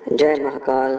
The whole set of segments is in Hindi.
जय महाकाल,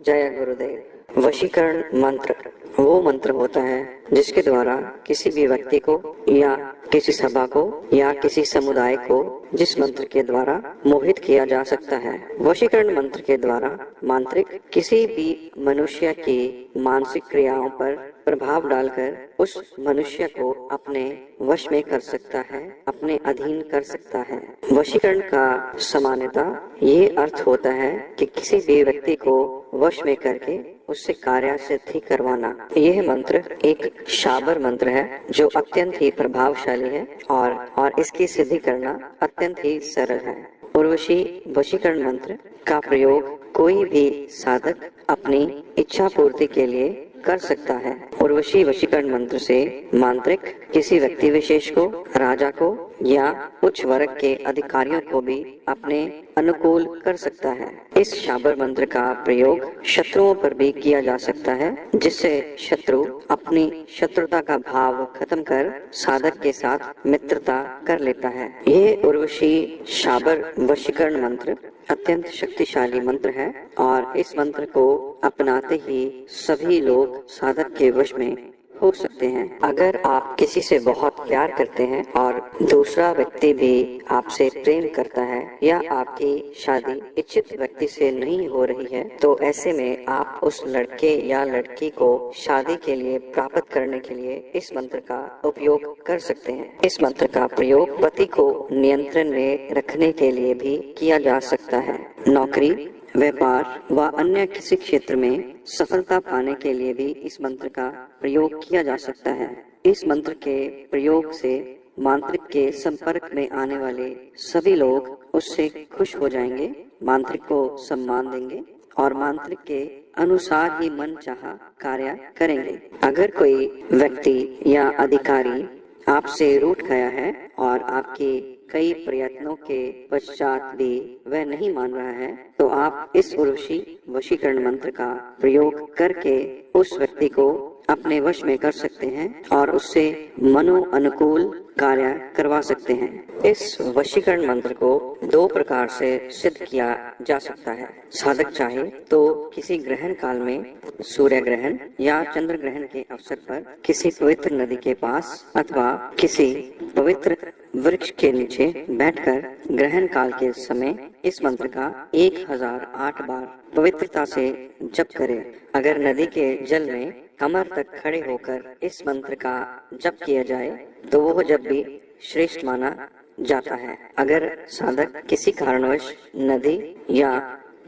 जय गुरुदेव। वशीकरण मंत्र वो मंत्र होता है जिसके द्वारा किसी भी व्यक्ति को या किसी सभा को या किसी समुदाय को जिस मंत्र के द्वारा मोहित किया जा सकता है। वशीकरण मंत्र के द्वारा मांत्रिक किसी भी मनुष्य की मानसिक क्रियाओं पर प्रभाव डालकर उस मनुष्य को अपने वश में कर सकता है, अपने अधीन कर सकता है। वशीकरण का सामान्यतः ये अर्थ होता है कि किसी भी व्यक्ति को वश में करके उससे कार्य सिद्धि करवाना। यह मंत्र एक शाबर मंत्र है जो अत्यंत ही प्रभावशाली है और इसकी सिद्धि करना अत्यंत ही सरल है। उर्वशी वशीकरण मंत्र का प्रयोग कोई भी साधक अपनी इच्छा पूर्ति के लिए कर सकता है। उर्वशी वशीकरण मंत्र से मांत्रिक किसी व्यक्ति विशेष को, राजा को या उच्च वर्ग के अधिकारियों को भी अपने अनुकूल कर सकता है। इस शाबर मंत्र का प्रयोग शत्रुओं पर भी किया जा सकता है, जिससे शत्रु अपनी शत्रुता का भाव खत्म कर साधक के साथ मित्रता कर लेता है। यह उर्वशी शाबर वशीकरण मंत्र अत्यंत शक्तिशाली मंत्र है और इस मंत्र को अपनाते ही सभी लोग साधक के वश में हो सकते हैं। अगर आप किसी से बहुत प्यार करते हैं और दूसरा व्यक्ति भी आपसे प्रेम करता है या आपकी शादी इच्छित व्यक्ति से नहीं हो रही है, तो ऐसे में आप उस लड़के या लड़की को शादी के लिए प्राप्त करने के लिए इस मंत्र का उपयोग कर सकते हैं। इस मंत्र का प्रयोग पति को नियंत्रण में रखने के लिए भी किया जा सकता है। नौकरी, व्यापार व अन्य किसी क्षेत्र में सफलता पाने के लिए भी इस मंत्र का प्रयोग किया जा सकता है। इस मंत्र के प्रयोग से मांत्रिक के संपर्क में आने वाले सभी लोग उससे खुश हो जाएंगे, मांत्रिक को सम्मान देंगे और मांत्रिक के अनुसार ही मन चाहा कार्य करेंगे। अगर कोई व्यक्ति या अधिकारी आपसे रूठ गया है और आपकी कई प्रयत्नों के पश्चात भी वह नहीं मान रहा है, तो आप इस उर्वशी वशीकरण मंत्र का प्रयोग करके उस व्यक्ति को अपने वश में कर सकते हैं और उससे मनो अनुकूल कार्य करवा सकते हैं। इस वशीकरण मंत्र को दो प्रकार से सिद्ध किया जा सकता है। साधक चाहे तो किसी ग्रहण काल में, सूर्य ग्रहण या चंद्र ग्रहण के अवसर पर किसी पवित्र नदी के पास अथवा किसी पवित्र वृक्ष के नीचे बैठकर ग्रहण काल के समय इस मंत्र का 1008 बार पवित्रता से जप करे। अगर नदी के जल में कमर तक खड़े होकर इस मंत्र का जप किया जाए तो वह जप भी श्रेष्ठ माना जाता है। अगर साधक किसी कारणवश नदी या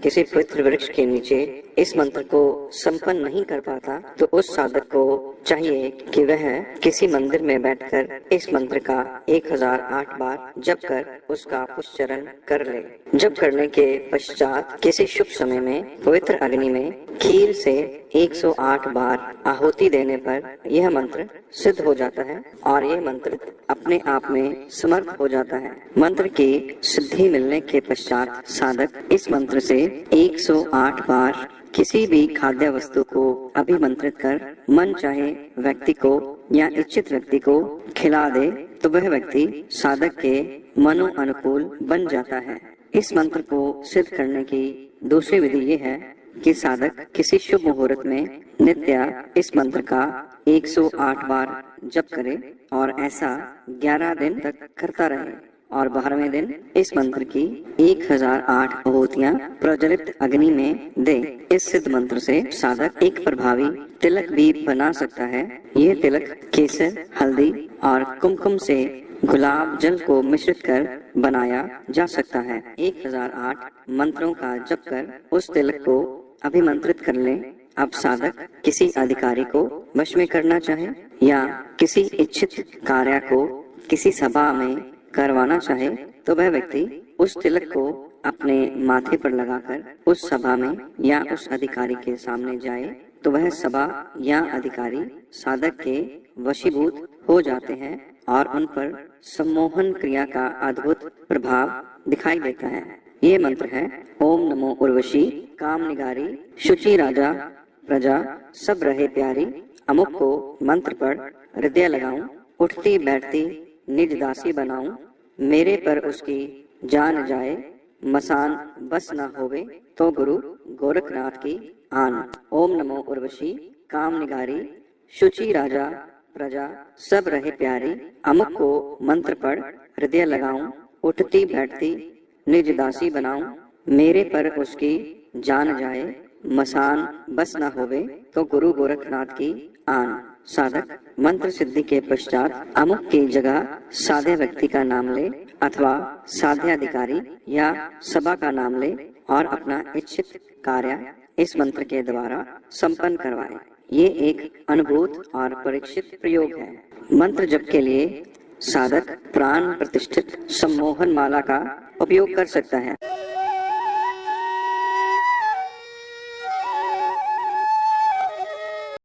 किसी पवित्र वृक्ष के नीचे इस मंत्र को संपन्न नहीं कर पाता, तो उस साधक को चाहिए कि वह किसी मंदिर में बैठकर इस मंत्र का 1008 बार जप कर उसका पुष्चरण कर ले। जप करने के पश्चात किसी शुभ समय में पवित्र अग्नि में खीर से 108 बार आहुति देने पर यह मंत्र सिद्ध हो जाता है और यह मंत्र अपने आप में समर्थ हो जाता है। मंत्र की सिद्धि मिलने के पश्चात साधक इस मंत्र से 108 बार किसी भी खाद्य वस्तु को अभिमंत्रित कर मन चाहे व्यक्ति को या इच्छित व्यक्ति को खिला दे, तो वह व्यक्ति साधक के मनो अनुकूल बन जाता है। इस मंत्र को सिद्ध करने की दूसरी विधि ये है कि साधक किसी शुभ मुहूर्त में नित्य इस मंत्र का 108 बार जप करे और ऐसा 11 दिन तक करता रहे और 12वें दिन इस मंत्र की 1008 आहुतियां प्रज्वलित अग्नि में दे। इस सिद्ध मंत्र से साधक एक प्रभावी तिलक भी बना सकता है। यह तिलक केसर, हल्दी और कुमकुम से गुलाब जल को मिश्रित कर बनाया जा सकता है। 1008 मंत्रों का जप कर उस तिलक को अभिमंत्रित कर ले। अब साधक किसी अधिकारी को वश में करना चाहे या किसी इच्छित कार्य को किसी सभा में करवाना चाहे, तो वह व्यक्ति उस तिलक को अपने माथे पर लगाकर उस सभा में या उस अधिकारी के सामने जाए, तो वह सभा या अधिकारी साधक के वशीभूत हो जाते हैं और उन पर सम्मोहन क्रिया का अद्भुत प्रभाव दिखाई देता है। ये मंत्र है: ओम नमो उर्वशी काम निगारी शुचि राजा प्रजा सब रहे प्यारी। अमुक को मंत्र पढ़ हृदय लगाऊं, उठती बैठती निज दासी बनाऊं। मेरे पर उसकी जान जाए, मसान बस न होवे, तो गुरु गोरखनाथ की आन। ओम नमो उर्वशी काम निगारी शुचि राजा प्रजा सब रहे प्यारी। अमुक को मंत्र पढ़ हृदय लगाऊं, उठती बैठती निज दासी बनाऊं। मेरे पर उसकी जान जाए, मसान बस न होवे, तो गुरु गोरखनाथ की आन। साधक मंत्र सिद्धि के पश्चात अमुक की जगह साधे व्यक्ति का नाम ले अथवा साध्य अधिकारी या सभा का नाम ले और अपना इच्छित कार्य इस मंत्र के द्वारा संपन्न करवाए। ये एक अनुभूत और परीक्षित प्रयोग है। मंत्र जप के लिए साधक प्राण प्रतिष्ठित सम्मोहन माला का उपयोग कर सकता है।